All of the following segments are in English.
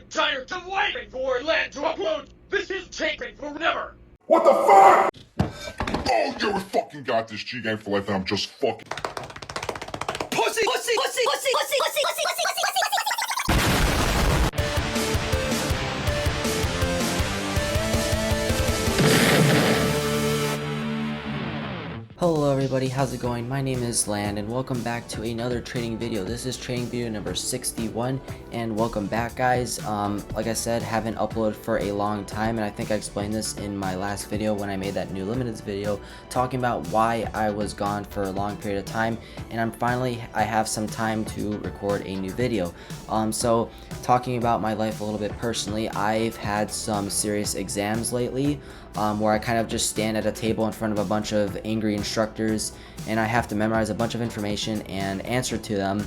tired of waiting for land to upload. This is taking forever. What the fuck? Oh, you're a fucking got this G game for life, and I'm just fucking Pussy! Hello everybody, how's it going? My name is Land and welcome back to another trading video. This is trading video number 61 and welcome back guys. Like I said, haven't uploaded for a long time and I think I explained this in my last video when I made that new limiteds video talking about why I was gone for a long period of time, and I have some time to record a new video. So talking about my life a little bit personally, I've had some serious exams lately where I kind of just stand at a table in front of a bunch of angry instructors and I have to memorize a bunch of information and answer to them,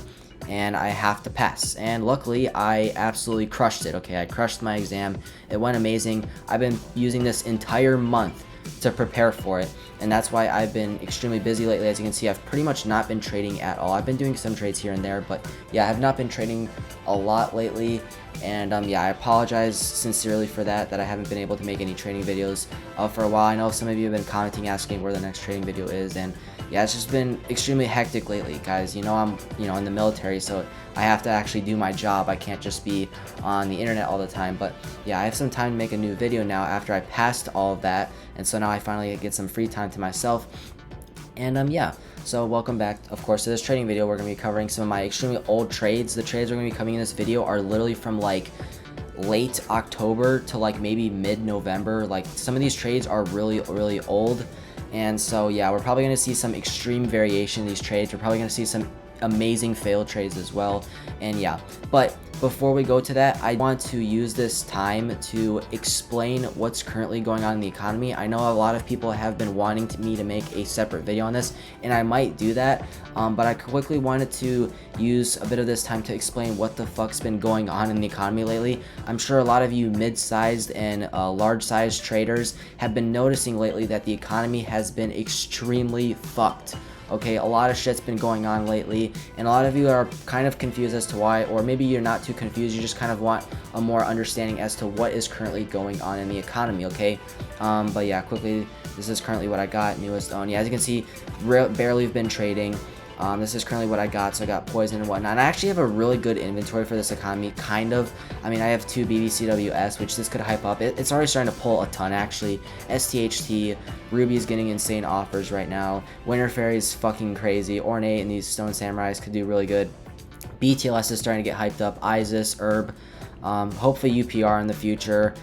and I have to pass. And luckily I absolutely crushed it. Okay, I crushed my exam. It went amazing. I've been using this entire month to prepare for it, and that's why I've been extremely busy lately. As you can see, I've pretty much not been trading at all. I've been doing some trades here and there, but yeah, I have not been trading a lot lately. And yeah, I apologize sincerely for that I haven't been able to make any trading videos for a while. I know some of you have been commenting asking where the next trading video is, and yeah, it's just been extremely hectic lately, guys. You know, I'm in the military, so I have to actually do my job. I can't just be on the internet all the time. But yeah, I have some time to make a new video now after I passed all of that, and so now I finally get some free time to myself. And yeah, so welcome back, of course, to this trading video. We're going to be covering some of my extremely old trades. The trades we're going to be coming in this video are literally from like late October to like maybe mid-November. Like some of these trades are really old, and so yeah, we're probably going to see some extreme variation in these trades. We're probably going to see some amazing failed trades as well. And yeah, but before we go to that, I want to use this time to explain what's currently going on in the economy. I know a lot of people have been wanting me to make a separate video on this, and I might do that, but I quickly wanted to use a bit of this time to explain what the fuck's been going on in the economy lately. I'm sure a lot of you mid-sized and large-sized traders have been noticing lately that the economy has been extremely fucked. Okay, a lot of shit's been going on lately, and a lot of you are kind of confused as to why, or maybe you're not too confused, you just kind of want a more understanding as to what is currently going on in the economy, okay? But yeah, quickly, this is currently what I got, newest own. Yeah, as you can see, barely have been trading. This is currently what I got, so I got poison and whatnot. And I actually have a really good inventory for this economy, kind of. I mean, I have 2 BBCWS, which this could hype up. It's already starting to pull a ton, actually. STHT, Ruby is getting insane offers right now. Winter Fairy is fucking crazy. Ornate and these Stone Samurais could do really good. BTLS is starting to get hyped up. Isis, Herb, hopefully UPR in the future.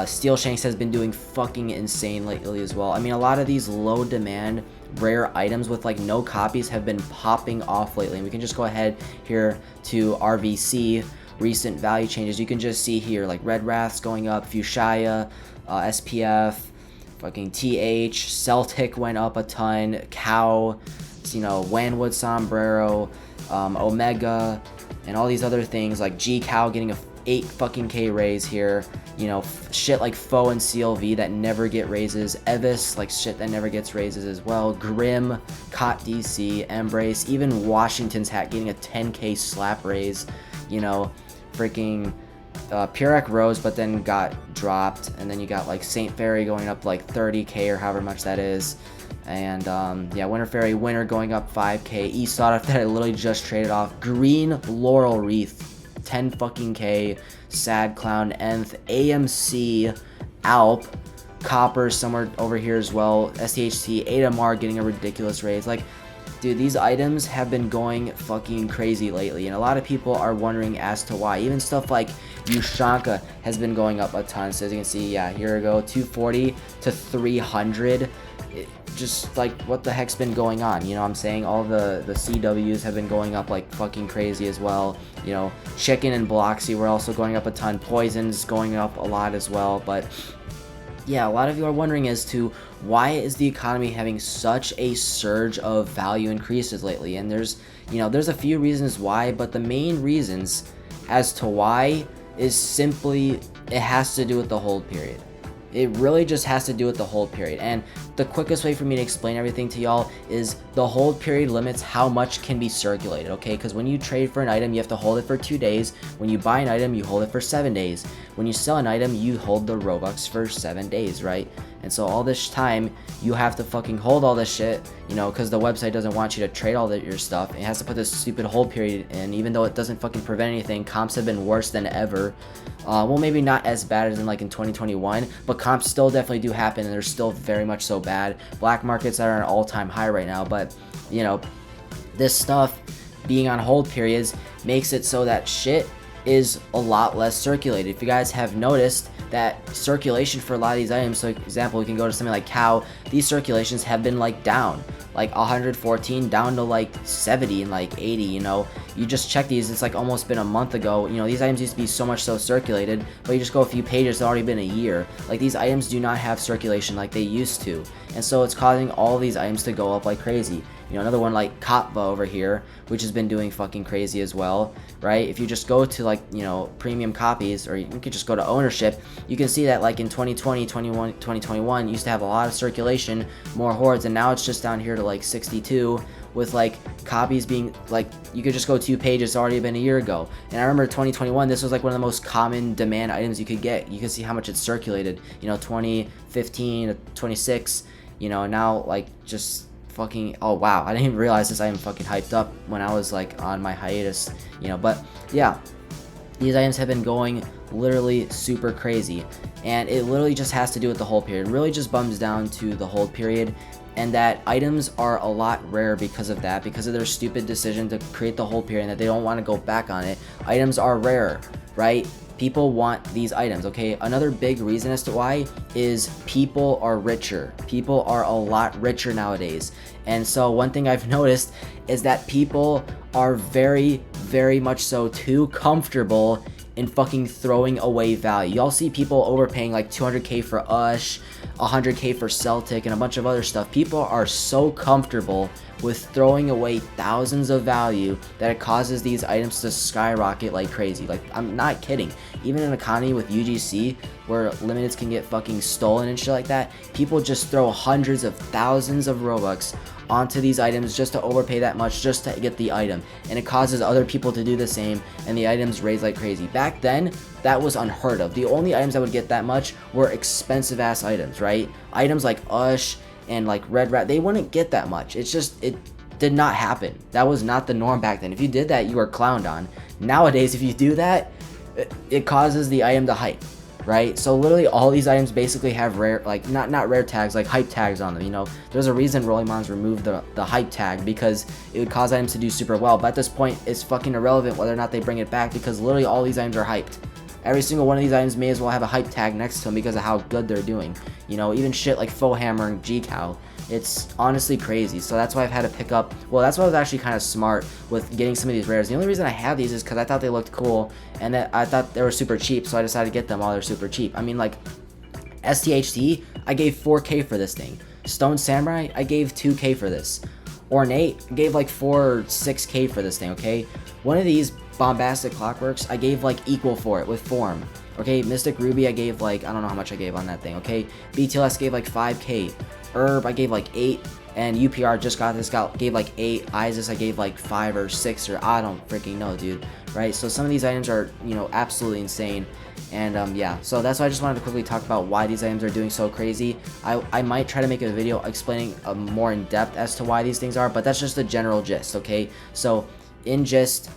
Steel Shanks has been doing fucking insane lately as well. I mean, a lot of these low demand rare items with like no copies have been popping off lately, and we can just go ahead here to RVC recent value changes. You can just see here like Red Wrath's going up, Fuchsia, SPF, fucking TH, Celtic went up a ton, Cow, Wanwood Sombrero, Omega, and all these other things like G Cow getting a 8 fucking K raise here. Shit like Foe and CLV that never get raises. Evis, like shit that never gets raises as well. Grim, Cot DC, Embrace, even Washington's hat getting a 10K slap raise. Freaking Purek rose but then got dropped, and then you got like Saint Fairy going up like 30K or however much that is. And yeah, Winter Fairy Winter going up 5K. Esaudiff that I literally just traded off. Green Laurel Wreath 10 fucking K. Sad Clown, Nth, AMC, Alp, Copper somewhere over here as well. STHT, Adamar getting a ridiculous raise. Like, dude, these items have been going fucking crazy lately, and a lot of people are wondering as to why. Even stuff like Ushanka has been going up a ton. So as you can see, yeah, here we go, 240 to 300. Just like, what the heck's been going on? You know what I'm saying? All the CWs have been going up like fucking crazy as well. Chicken and Bloxy were also going up a ton. Poison's going up a lot as well. But yeah, a lot of you are wondering as to why is the economy having such a surge of value increases lately. And there's a few reasons why, but the main reasons as to why is simply it has to do with the hold period. It really just has to do with the hold period. And the quickest way for me to explain everything to y'all is the hold period limits how much can be circulated, okay? Because when you trade for an item, you have to hold it for 2 days. When you buy an item, you hold it for 7 days. When you sell an item, you hold the Robux for 7 days, right? And so all this time, you have to fucking hold all this shit, you know, because the website doesn't want you to trade all your stuff. It has to put this stupid hold period in, even though it doesn't fucking prevent anything. Comps have been worse than ever. Well, maybe not as bad as in like in 2021, but comps still definitely do happen, and they're still very much so bad. Black markets are at an all-time high right now, but you know, this stuff being on hold periods makes it so that shit is a lot less circulated. If you guys have noticed that circulation for a lot of these items, so example, we can go to something like cow, these circulations have been like down, like 114 down to like 70 and like 80, you know. You just check these, it's like almost been a month ago. You know, these items used to be so much so circulated, but you just go a few pages, it's already been a year. Like, these items do not have circulation like they used to, and so it's causing all these items to go up like crazy. You know, another one like Katva over here, which has been doing fucking crazy as well, right? If you just go to like, you know, premium copies, or you could just go to ownership, you can see that like in 2020, 2021 used to have a lot of circulation, more hordes, and now it's just down here to like 62, with like copies being like, you could just go 2 pages, it's already been a year ago. And I remember 2021, this was like one of the most common demand items you could get. You can see how much it's circulated, you know, 2015 to 26, you know, now like just fucking, oh wow, I didn't even realize this item fucking hyped up when I was like on my hiatus, you know. But yeah, these items have been going literally super crazy, and it literally just has to do with the hold period. It really just bums down to the hold period, and that items are a lot rarer because of that, because of their stupid decision to create the hold period and that they don't want to go back on it. Items are rarer, right? People want these items, okay? Another big reason as to why is people are richer. People are a lot richer nowadays. And so one thing I've noticed is that people are very, very much so too comfortable in fucking throwing away value. Y'all see people overpaying like 200k for Ush, 100k for Celtic, and a bunch of other stuff. People are so comfortable with throwing away thousands of value that it causes these items to skyrocket like crazy. Like, I'm not kidding. Even in an economy with UGC, where limiteds can get fucking stolen and shit like that, people just throw hundreds of thousands of Robux onto these items just to overpay that much just to get the item, and it causes other people to do the same, and the items raise like crazy. Back then, that was unheard of. The only items that would get that much were expensive ass items, right? Items like Ush and like Red Rat, they wouldn't get that much. It's just, it did not happen. That was not the norm back then. If you did that, you were clowned on. Nowadays, if you do that, it causes the item to hype, right? So literally all these items basically have rare, like not rare tags, like hype tags on them. You know, there's a reason Rolling Mons removed the hype tag, because it would cause items to do super well. But at this point, it's fucking irrelevant whether or not they bring it back, because literally all these items are hyped. Every single one of these items may as well have a hype tag next to them because of how good they're doing. You know, even shit like Faux Hammer and G-Cow. It's honestly crazy. So that's why I've had to pick up, well, that's why I was actually kind of smart with getting some of these rares. The only reason I have these is because I thought they looked cool, and that I thought they were super cheap, so I decided to get them while they're super cheap. I mean, like, STHT, I gave 4k for this thing. Stone Samurai, I gave 2k for this. Ornate, I gave like 4 or 6k for this thing, okay? One of these Bombastic Clockworks, I gave like equal for it with Form. Okay, Mystic Ruby, I gave like, I don't know how much I gave on that thing, okay? BTLS gave like 5k. Herb, I gave like 8. And UPR just got this, gave like 8. Isis, I gave like 5 or 6, or I don't freaking know, dude. Right? So some of these items are, you know, absolutely insane. And yeah, so that's why I just wanted to quickly talk about why these items are doing so crazy. I might try to make a video explaining more in depth as to why these things are, but that's just the general gist, okay? So in gist,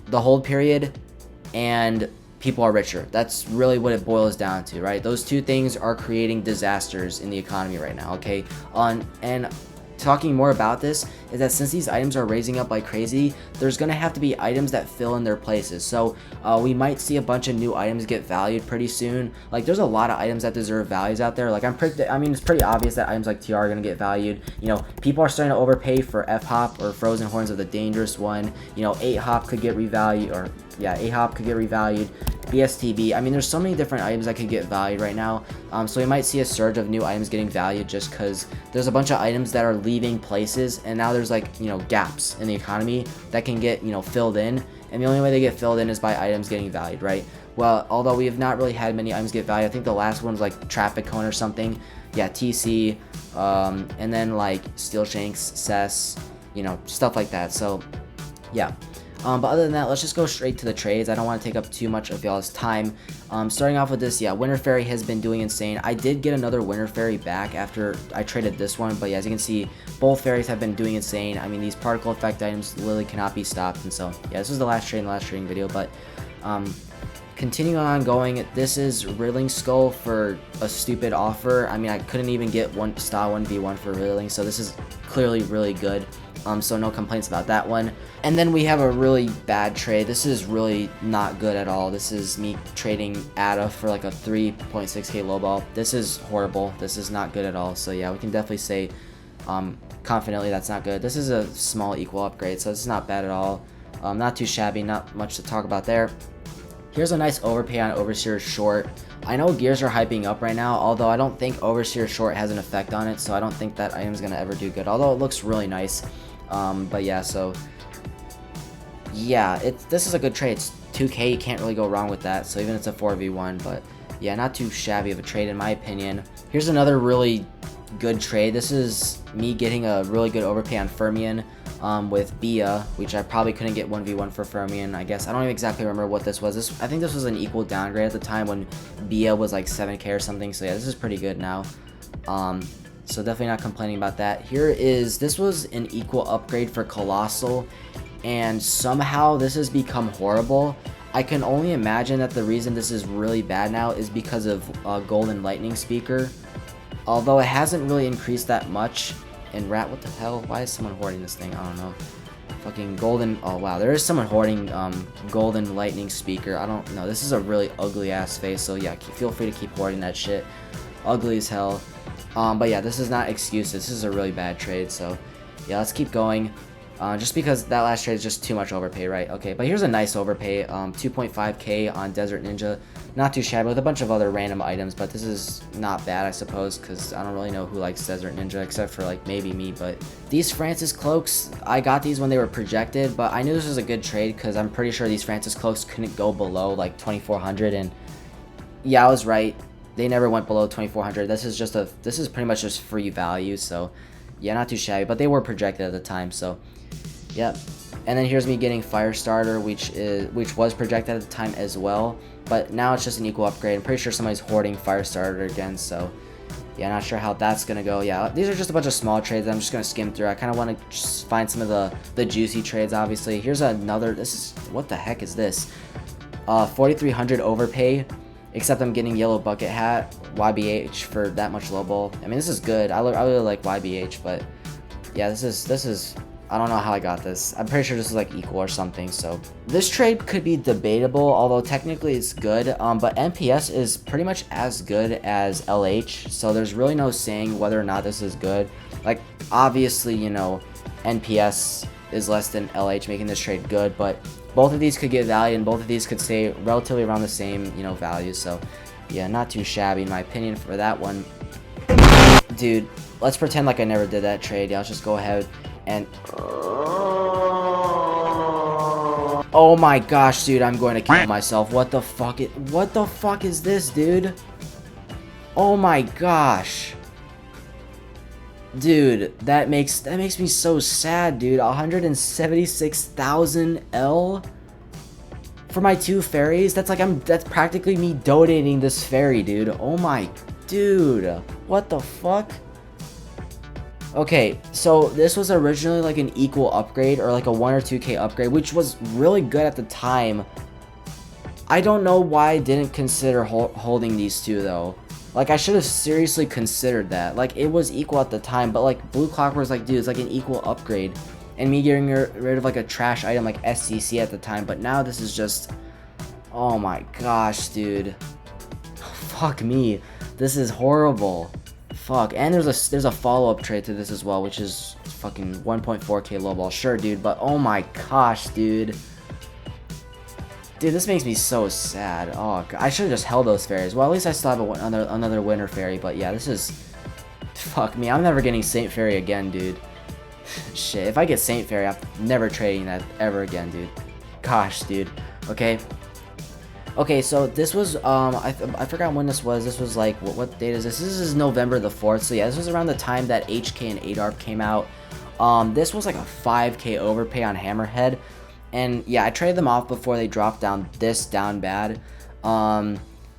the hold period and people are richer. That's really what it boils down to, right? Those two things are creating disasters in the economy right now, okay? And talking more about this is that since these items are raising up like crazy, there's gonna have to be items that fill in their places. So we might see a bunch of new items get valued pretty soon. Like, there's a lot of items that deserve values out there. Like, I mean, it's pretty obvious that items like TR are gonna get valued. You know, people are starting to overpay for F-Hop or Frozen Horns of the Dangerous One. You know, 8-Hop could get revalued, or yeah, 8-Hop could get revalued. BSTB, I mean, there's so many different items that could get valued right now. So we might see a surge of new items getting valued just because there's a bunch of items that are leaving places, and now there's like, you know, gaps in the economy that can get, you know, filled in. and the only way they get filled in is by items getting valued, right? Well, although we have not really had many items get valued, I think the last one was like traffic cone or something. Yeah, TC, and then like steel shanks, cess, you know, stuff like that. So yeah. But other than that, let's just go straight to the trades. I don't want to take up too much of y'all's time. Starting off with this, yeah, Winter Fairy has been doing insane. I did get another Winter Fairy back after I traded this one, but yeah, as you can see, both fairies have been doing insane. I mean, these particle effect items literally cannot be stopped, and so yeah, this was the last trade in the last trading video. But continuing on going, this is Riddling Skull for a stupid offer. I mean, I couldn't even get one star 1v1 for Riddling, so this is clearly really good. So no complaints about that one. And then we have a really bad trade. This is really not good at all. This is me trading Ada for like a 3.6k low ball. This is horrible. This is not good at all. So yeah, we can definitely say confidently that's not good. This is a small equal upgrade, so this is not bad at all. Not too shabby, not much to talk about there. Here's a nice overpay on Overseer Short. I know gears are hyping up right now, although I don't think Overseer Short has an effect on it, so I don't think that item's gonna ever do good, although it looks really nice. But yeah, so yeah, this is a good trade. It's 2k, you can't really go wrong with that, so even if it's a 4v1, but yeah, not too shabby of a trade in my opinion. Here's another really good trade. This is me getting a really good overpay on Fermion with Bia, which I probably couldn't get 1v1 for Fermion. I guess I don't exactly remember what this was. I think this was an equal downgrade at the time when Bia was like 7k or something, so yeah, this is pretty good now. So definitely not complaining about that. This was an equal upgrade for Colossal, and somehow this has become horrible. I can only imagine that the reason this is really bad now is because of Golden Lightning Speaker. Although it hasn't really increased that much. And what the hell? Why is someone hoarding this thing? I don't know. Fucking golden, oh wow, there is someone hoarding Golden Lightning Speaker. I don't know. This is a really ugly ass face, so yeah, feel free to keep hoarding that shit. Ugly as hell. But yeah, this is not excuses. This is a really bad trade, so yeah, let's keep going. Just because that last trade is just too much overpay, right? Okay, but here's a nice overpay, 2.5k on Desert Ninja. Not too shabby, with a bunch of other random items, but this is not bad, I suppose, because I don't really know who likes Desert Ninja, except for, like, maybe me. But these Francis Cloaks, I got these when they were projected, but I knew this was a good trade, because I'm pretty sure these Francis Cloaks couldn't go below, like, 2400, and yeah, I was right. They never went below 2400. This is pretty much just free value, so yeah, not too shabby, but they were projected at the time, so yep. And then here's me getting Firestarter, which was projected at the time as well, but now it's just an equal upgrade. I'm pretty sure somebody's hoarding Firestarter again, so yeah, not sure how that's gonna go. Yeah, these are just a bunch of small trades that I'm just gonna skim through. I kind of want to just find some of the juicy trades, obviously. Here's another, what the heck is this? 4300 overpay, except I'm getting Yellow Bucket Hat, YBH for that much low ball. I mean, this is good. I really like YBH, but yeah, this is I don't know how I got this. I'm pretty sure this is like equal or something, so this trade could be debatable, although technically it's good, but NPS is pretty much as good as LH, so there's really no saying whether or not this is good. Like, obviously, you know, NPS is less than LH, making this trade good, but both of these could get value, and both of these could stay relatively around the same, you know, value, so yeah, not too shabby in my opinion for that one. Dude, let's pretend like I never did that trade. Yeah, let's just go ahead and oh my gosh, dude, I'm going to kill myself. What the fuck is this, dude? Oh my gosh, dude, that makes me so sad, dude. 176,000 L for my two fairies. That's practically me donating this fairy, dude. Oh my dude, what the fuck? Okay, so this was originally like an equal upgrade, or like a 1 or 2k upgrade, which was really good at the time. I don't know why I didn't consider holding these two though. Like, I should have seriously considered that. Like, it was equal at the time, but like Blue Clockwork was like, dude, it's like an equal upgrade, and me getting rid of like a trash item like SCC at the time. But now this is just, oh my gosh, dude, fuck me, this is horrible. Fuck, and there's a follow-up trade to this as well, which is fucking 1.4k lowball. Sure, dude, but oh my gosh, dude, this makes me so sad. Oh, God. I should have just held those fairies. Well, at least I still have another winter fairy, but yeah, this is, fuck me, I'm never getting Saint Fairy again, dude. Shit, if I get Saint Fairy, I'm never trading that ever again, dude. gosh, dude. Okay. Okay, so this was, I forgot when this was. This was like, what date is this? This is November the 4th. So yeah, this was around the time that HK and ADARP came out. This was like a 5K overpay on Hammerhead. And yeah, I traded them off before they dropped down bad.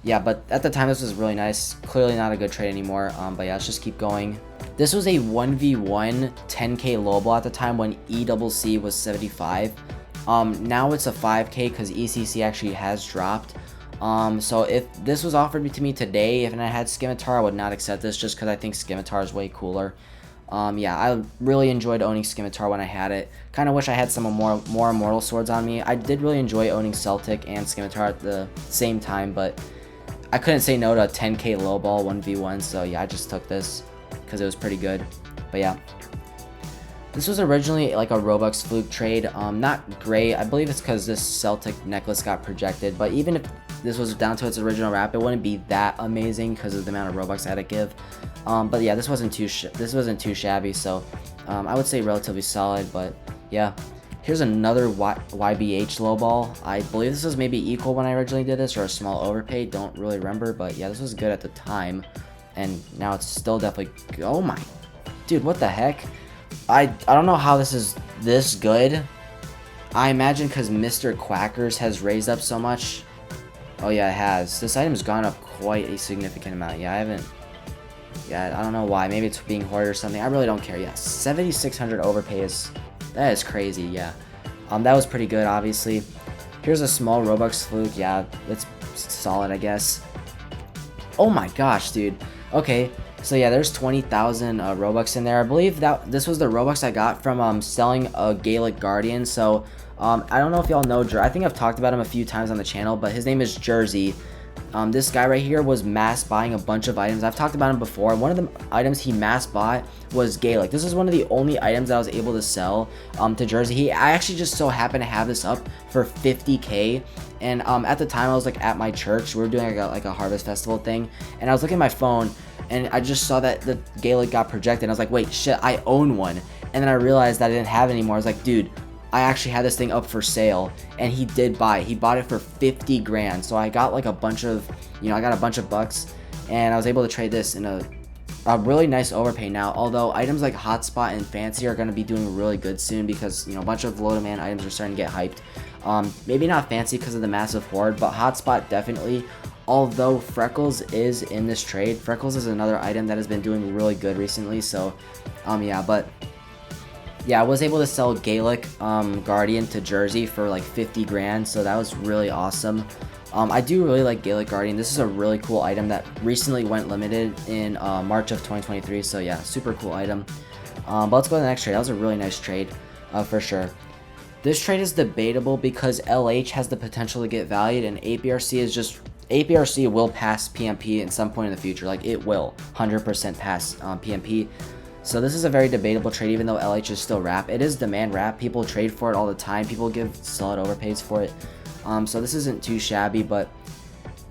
Yeah, but at the time this was really nice. Clearly not a good trade anymore. But yeah, let's just keep going. This was a 1v1 10K lowball at the time when ECC was 75. Now it's a 5K because ECC actually has dropped. So if this was offered to me today, if I had Scimitar, I would not accept this just because I think Scimitar is way cooler. Yeah, I really enjoyed owning Scimitar when I had it. Kind of wish I had some more Immortal Swords on me. I did really enjoy owning Celtic and Scimitar at the same time, but I couldn't say no to a 10K lowball 1v1, so yeah, I just took this because it was pretty good. But yeah. This was originally like a Robux fluke trade. Not great. I believe it's because this Celtic necklace got projected. But even if this was down to its original wrap, it wouldn't be that amazing because of the amount of Robux I had to give. But yeah, this wasn't too shabby. So I would say relatively solid. But yeah, here's another YBH lowball. I believe this was maybe equal when I originally did this, or a small overpay. Don't really remember. But yeah, this was good at the time, and now it's still definitely. Oh my, dude, what the heck? I don't know how this is this good. I imagine because Mr. Quackers has raised up so much. Oh yeah, it has. This item's gone up quite a significant amount. Yeah, I don't know why. Maybe it's being hoarded or something. I really don't care. Yeah, 7,600 overpay that is crazy. Yeah, that was pretty good. Obviously, here's a small Robux fluke. Yeah, it's solid, I guess. Oh my gosh, dude. Okay. So yeah, there's 20,000 Robux in there. I believe that this was the Robux I got from selling a Gaelic Guardian. So I don't know if y'all know, I think I've talked about him a few times on the channel, but his name is Jersey. This guy right here was mass buying a bunch of items. I've talked about him before. One of the items he mass bought was Gaelic. This is one of the only items that I was able to sell to Jersey. I actually just so happened to have this up for 50K. And at the time I was like at my church. We were doing like a harvest festival thing, and I was looking at my phone and I just saw that the Gaelic got projected. And I was like, wait, shit, I own one. And then I realized that I didn't have it anymore. I was like, dude, I actually had this thing up for sale, and he did buy it. He bought it for 50 grand. So I got like a bunch of, I got a bunch of bucks, and I was able to trade this in a really nice overpay now. Although items like Hotspot and Fancy are going to be doing really good soon because, a bunch of low demand items are starting to get hyped. Maybe not Fancy because of the massive hoard, but Hotspot definitely. Although Freckles is in this trade. Freckles is another item that has been doing really good recently. So, yeah, but yeah, I was able to sell Gaelic Guardian to Jersey for like 50 grand. So that was really awesome. I do really like Gaelic Guardian. This is a really cool item that recently went limited in March of 2023. So yeah, super cool item. But let's go to the next trade. That was a really nice trade for sure. This trade is debatable because LH has the potential to get valued, and APRC will pass PMP at some point in the future. Like, it will 100% pass PMP. So this is a very debatable trade, even though LH is still wrap. It is demand wrap. People trade for it all the time. People give solid overpays for it. So this isn't too shabby, but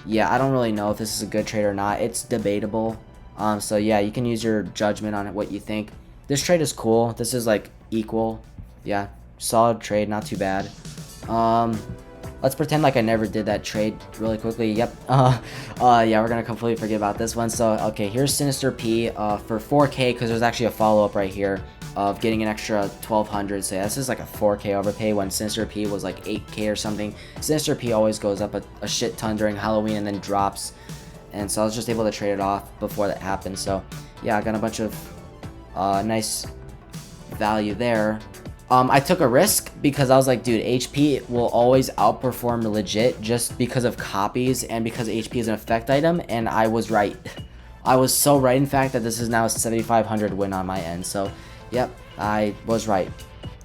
yeah, I don't really know if this is a good trade or not. It's debatable. So yeah, you can use your judgment on it, what you think. This trade is cool. This is like equal. Yeah, solid trade, not too bad. Let's pretend like I never did that trade really quickly. Yep. Yeah, we're gonna completely forget about this one. So, okay, here's Sinister P for 4K, because there's actually a follow-up right here of getting an extra 1,200. So yeah, this is like a 4K overpay when Sinister P was like 8K or something. Sinister P always goes up a shit ton during Halloween and then drops. And so I was just able to trade it off before that happened. So yeah, I got a bunch of nice value there. I took a risk because I was like, dude, HP will always outperform legit just because of copies and because HP is an effect item, and I was right. I was so right, in fact, that this is now a 7,500 win on my end. So, yep, I was right,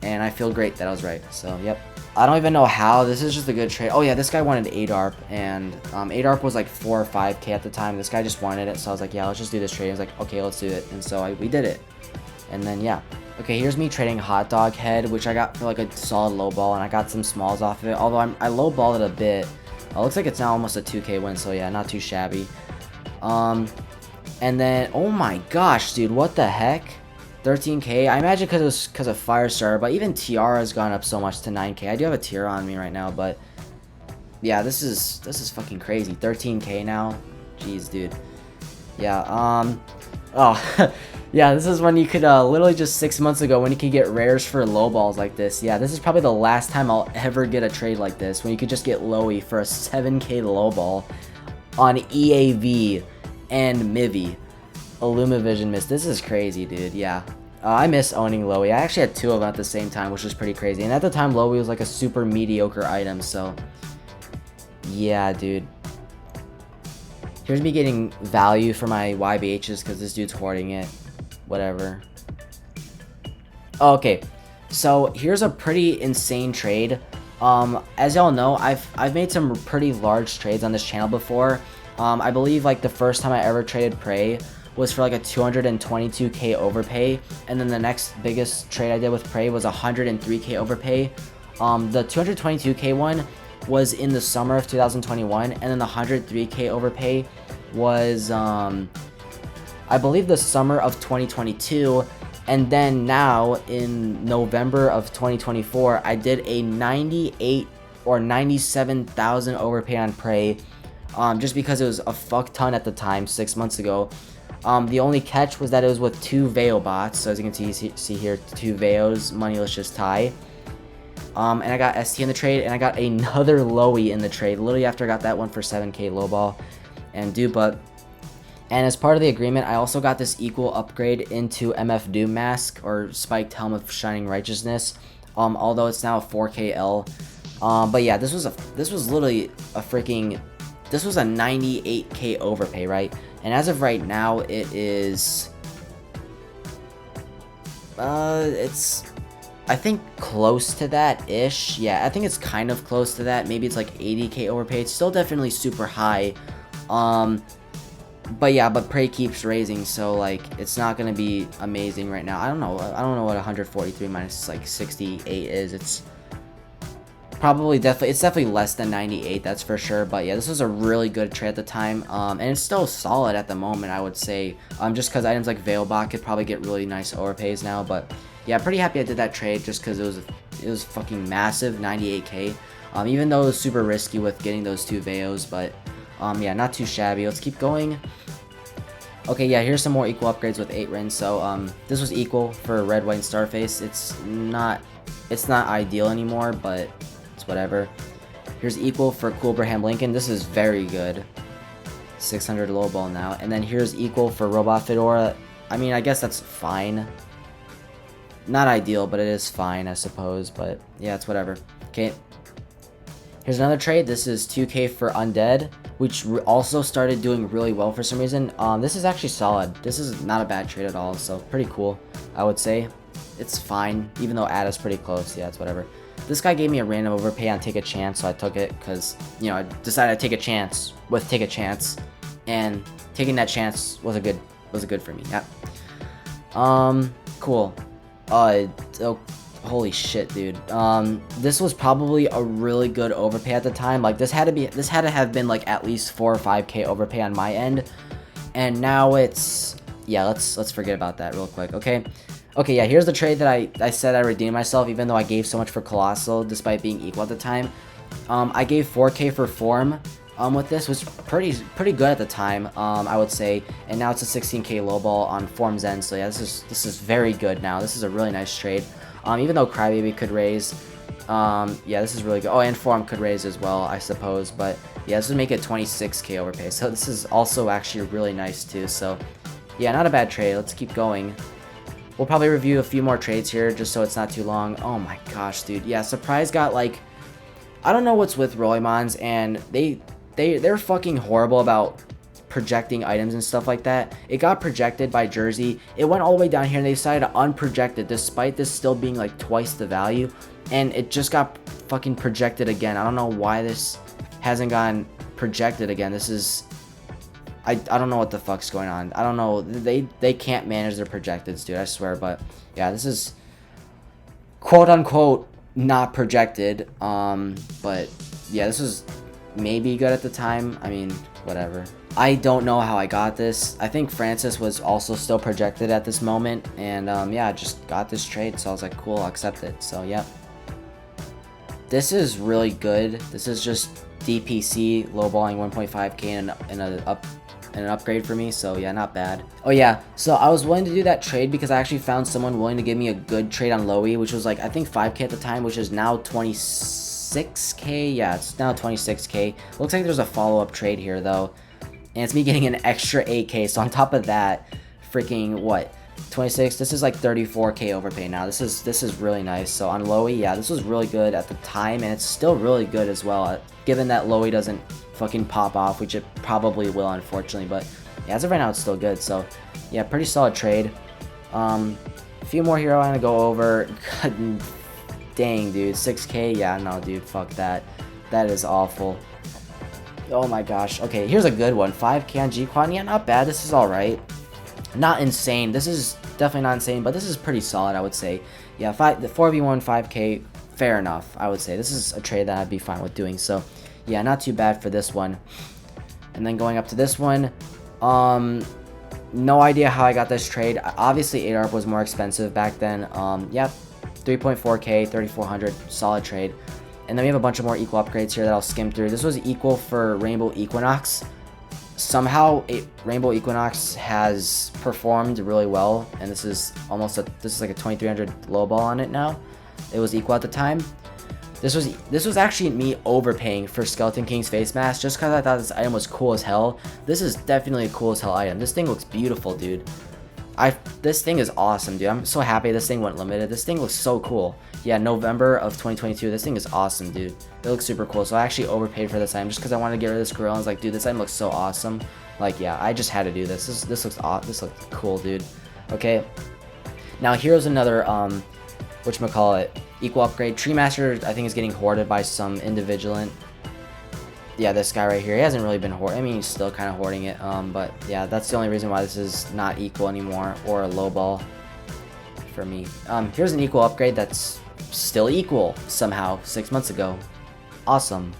and I feel great that I was right. So, yep. I don't even know how. This is just a good trade. Oh, yeah, this guy wanted ADARP, and ADARP was like 4 or 5K at the time. This guy just wanted it, so I was like, yeah, let's just do this trade. He was like, okay, let's do it, and so we did it. And then, yeah. Okay, here's me trading Hot Dog Head, which I got for like a solid low ball, and I got some smalls off of it. Although I low balled it a bit. It looks like it's now almost a 2K win, so yeah, not too shabby. And then, oh my gosh, dude, what the heck? 13k. I imagine because of Firestar, but even Tiara has gone up so much to 9k. I do have a Tiara on me right now, but yeah, this is fucking crazy. 13k now. Jeez, dude. Yeah. Oh, yeah. This is when you could literally just 6 months ago when you could get rares for low balls like this. Yeah, this is probably the last time I'll ever get a trade like this when you could just get Lowy for a 7k low ball on EAV and Mivi. Illumivision Mist. This is crazy, dude. Yeah. I miss owning Lowy. I actually had 2 of them at the same time, which was pretty crazy. And at the time, Lowy was like a super mediocre item, so yeah, dude. Here's me getting value for my YBHs because this dude's hoarding it. Whatever. Okay, so here's a pretty insane trade. As y'all know, I've made some pretty large trades on this channel before. I believe like the first time I ever traded Prey was for like a 222k overpay, and then the next biggest trade I did with Prey was 103k overpay. The 222k one was in the summer of 2021, and then the 103k overpay was I believe the summer of 2022, and then now in November of 2024 I did a 98 or 97,000 overpay on Prey, just because it was a fuck ton at the time 6 months ago. The only catch was that it was with 2 Veo bots, so as you can see here, 2 Veos, moneyless just tie. And I got ST in the trade, and I got another Lowy in the trade, literally after I got that one for 7k lowball. And and as part of the agreement, I also got this equal upgrade into MF Doom Mask, or Spiked Helm of Shining Righteousness, although it's now a 4k L. But yeah, this was literally a freaking, this was a 98k overpay, right? And as of right now, it is, it's, I think close to that-ish. Yeah, I think it's kind of close to that. Maybe it's like 80k overpay. It's still definitely super high. But yeah, but Prey keeps raising, so like it's not gonna be amazing right now. I don't know what 143 minus like 68 is. It's probably definitely less than 98, that's for sure. But yeah, this was a really good trade at the time, and it's still solid at the moment, I would say, just because items like Veilbot could probably get really nice overpays now. But yeah, pretty happy I did that trade just because it was fucking massive, 98k, even though it was super risky with getting those 2 Veos, but yeah, not too shabby. Let's keep going. Okay, yeah, here's some more equal upgrades with 8 Rins. So this was equal for Red, White, and Starface. It's not ideal anymore, but it's whatever. Here's equal for Cool Abraham Lincoln. This is very good. 600 lowball now. And then here's equal for Robot Fedora. I mean, I guess that's fine. Not ideal, but it is fine, I suppose. But yeah, it's whatever. Okay. Here's another trade. This is 2k for Undead, which also started doing really well for some reason. This is actually solid. This is not a bad trade at all, so pretty cool, I would say. It's fine, even though Ada's pretty close. Yeah, it's whatever. This guy gave me a random overpay on Take a Chance, so I took it because, you know, I decided to take a chance with Take a Chance, and taking that chance was a good for me. Yeah. Cool. Oh, holy shit, dude. This was probably a really good overpay at the time. Like this had to have been like at least 4 or 5k overpay on my end, and now it's, yeah, let's forget about that real quick. Okay, yeah, here's the trade that I said I redeemed myself, even though I gave so much for Colossal despite being equal at the time. I gave 4k for Form with this, was pretty good at the time, I would say, and now it's a 16k lowball on Form's end. So yeah, this is very good now. This is a really nice trade. Even though Crybaby could raise, yeah, this is really good. Oh, and Form could raise as well, I suppose. But yeah, this would make it 26k overpay. So this is also actually really nice too. So yeah, not a bad trade. Let's keep going. We'll probably review a few more trades here just so it's not too long. Oh my gosh, dude. Yeah, Surprise got like, I don't know what's with Rolimons, and they're fucking horrible about projecting items and stuff like that. It got projected by Jersey. It went all the way down here and they decided to unproject it despite this still being like twice the value, and it just got fucking projected again. I don't know why this hasn't gotten projected again. This is, I don't know what the fuck's going on. I don't know. They can't manage their projecteds, dude, I swear. But yeah, this is quote unquote not projected. But yeah, this is maybe good at the time. I mean, whatever. I don't know how I got this. I think Francis was also still projected at this moment, and yeah, I just got this trade, so I was like, cool, I'll accept it. So yep. This is really good. This is just DPC lowballing 1.5k and an upgrade for me, so yeah, not bad. Oh yeah, so I was willing to do that trade because I actually found someone willing to give me a good trade on Lowy, which was like, I think 5k at the time, which is now 26k. Yeah, it's now 26k. Looks like there's a follow-up trade here though, and it's me getting an extra 8k. So on top of that, freaking what, 26, this is like 34k overpay now. This is really nice. So on Lowy, yeah, this was really good at the time, and it's still really good as well, given that Lowy doesn't fucking pop off, which it probably will, unfortunately. But yeah, as of right now, it's still good. So yeah, pretty solid trade. A few more here I want to go over. God dang, dude, 6k. Yeah, no, dude, fuck that. That is awful. Oh my gosh. Okay, here's a good one. 5k on G-Quad. Yeah, not bad. This is all right. Not insane. This is definitely not insane, but this is pretty solid, I would say. Yeah, the 4v1 5k, fair enough, I would say. This is a trade that I'd be fine with doing. So yeah, not too bad for this one. And then going up to this one, no idea how I got this trade. Obviously 8ARP was more expensive back then. Yeah, 3.4k, 3400, solid trade. And then we have a bunch of more equal upgrades here that I'll skim through. This was equal for Rainbow Equinox. Somehow Rainbow Equinox has performed really well, and this is almost this is like a 2300 low ball on it now. It was equal at the time. This was actually me overpaying for Skeleton King's face mask just because I thought this item was cool as hell. This is definitely a cool as hell item. This thing looks beautiful, dude. This thing is awesome, dude. I'm so happy this thing went limited. This thing looks so cool. Yeah, November of 2022. This thing is awesome, dude. It looks super cool. So I actually overpaid for this item just because I wanted to get rid of this gorilla. I was like, dude, this item looks so awesome. Like, yeah, I just had to do this. This looks cool, dude. Okay. Now here's another whatchamacallit, equal upgrade. Tree Master, I think, is getting hoarded by some individual. Yeah, this guy right here, he hasn't really been hoarding. I mean, he's still kind of hoarding it, but yeah, that's the only reason why this is not equal anymore, or a low ball for me. Here's an equal upgrade that's still equal somehow 6 months ago. Awesome.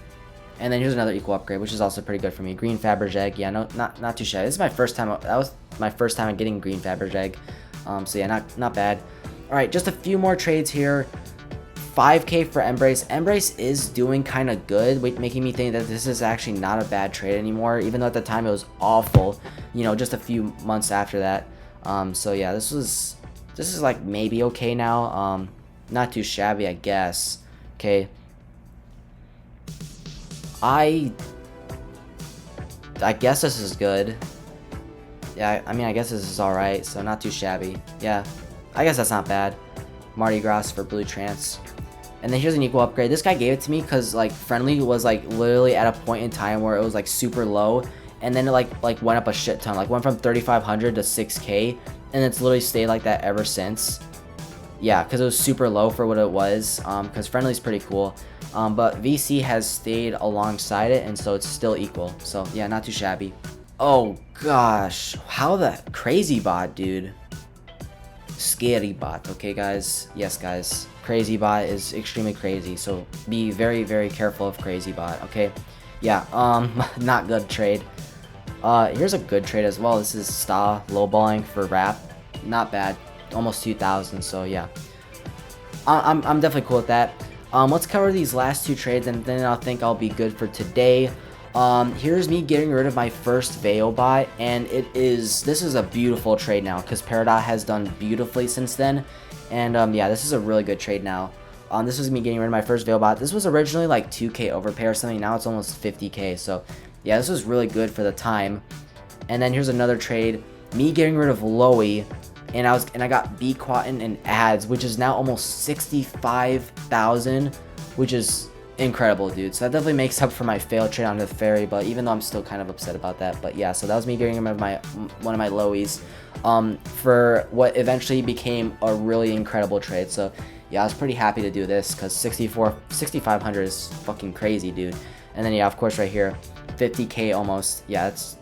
And then here's another equal upgrade, which is also pretty good for me. Green Faberge egg. Yeah, no, not too shabby. This is my first time. That was my first time getting green Faberge egg. So yeah, not bad. All right, just a few more trades here. 5k for Embrace. Embrace is doing kind of good, making me think that this is actually not a bad trade anymore, even though at the time it was awful, you know, just a few months after that. So yeah, this is like maybe okay now. Not too shabby, I guess. Okay. I guess this is good. Yeah, I mean, I guess this is alright, so not too shabby. Yeah, I guess that's not bad. Mardi Gras for Blue Trance. And then here's an equal upgrade. This guy gave it to me because like Friendly was like literally at a point in time where it was like super low, and then it like went up a shit ton, like went from 3,500 to 6k, and it's literally stayed like that ever since. Yeah, because it was super low for what it was, because Friendly's pretty cool, but VC has stayed alongside it, and so it's still equal. So yeah, not too shabby. Oh gosh, how the crazy bot, dude. Scary bot. Okay guys, yes guys, crazy bot is extremely crazy, so be very, very careful of crazy bot. Okay, yeah, not good trade. Here's a good trade as well. This is Sta lowballing for Wrap. Not bad, almost 2,000. So yeah, I'm definitely cool with that. Let's cover these last two trades, and then I think I'll be good for today. Here's me getting rid of my first Veil bot, and this is a beautiful trade now because Peridot has done beautifully since then, and yeah, this is a really good trade now. This was me getting rid of my first Veil bot. This was originally like 2k overpay or something. Now it's almost 50k. So yeah, this was really good for the time. And then here's another trade, me getting rid of Lowy, and I got B Quatin and ads, which is now almost 65,000, which is incredible, dude. So that definitely makes up for my failed trade on the Fairy, but even though I'm still kind of upset about that. But yeah, so that was me getting rid of one of my Lowies for what eventually became a really incredible trade. So yeah, I was pretty happy to do this because 6,500 is fucking crazy, dude. And then yeah, of course right here, 50k almost. Yeah, it's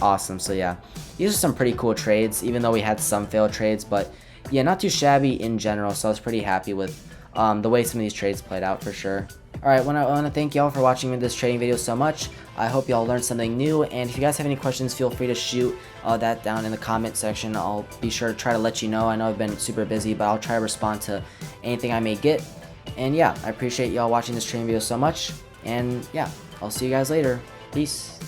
awesome. So yeah, these are some pretty cool trades, even though we had some failed trades, but yeah, not too shabby in general. So I was pretty happy with the way some of these trades played out for sure. Alright, I want to thank y'all for watching this trading video so much. I hope y'all learned something new, and if you guys have any questions, feel free to shoot that down in the comment section. I'll be sure to try to let you know. I know I've been super busy, but I'll try to respond to anything I may get. And yeah, I appreciate y'all watching this trading video so much, and yeah, I'll see you guys later. Peace.